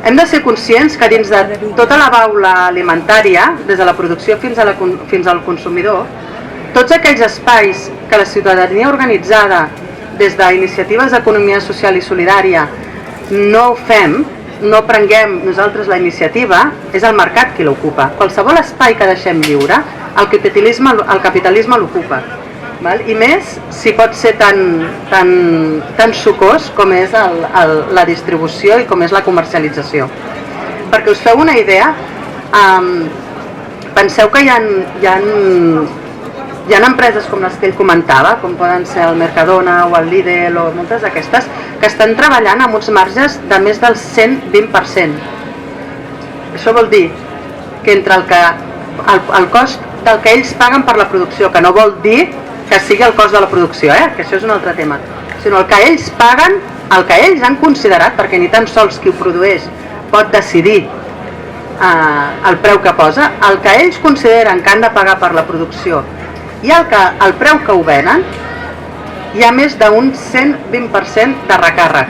Hem de ser conscients que dins de tota la baula alimentària, des de la producció fins al consumidor, tots aquells espais que la ciutadania organitzada des d'iniciatives d'economia social i solidària no fem, no prenguem nosaltres la iniciativa, és el mercat qui l'ocupa. Qualsevol espai que deixem lliure, el capitalisme l'ocupa. I més si pot ser tan sucós com és la distribució i com és la comercialització. Perquè us feu una idea, penseu que hi ha empreses com les que ell comentava, com poden ser el Mercadona o el Lidl o moltes d'aquestes, que estan treballant amb uns marges de més del 120%. Això vol dir que entre el cost del que ells paguen per la producció, que no vol dir que sigui el cost de la producció, que això és un altre tema, sinó el que ells paguen, el que ells han considerat, perquè ni tan sols qui ho produeix pot decidir el preu que posa, el que ells consideren que han de pagar per la producció i el preu que ho venen, hi ha més d'un 120% de recàrrec.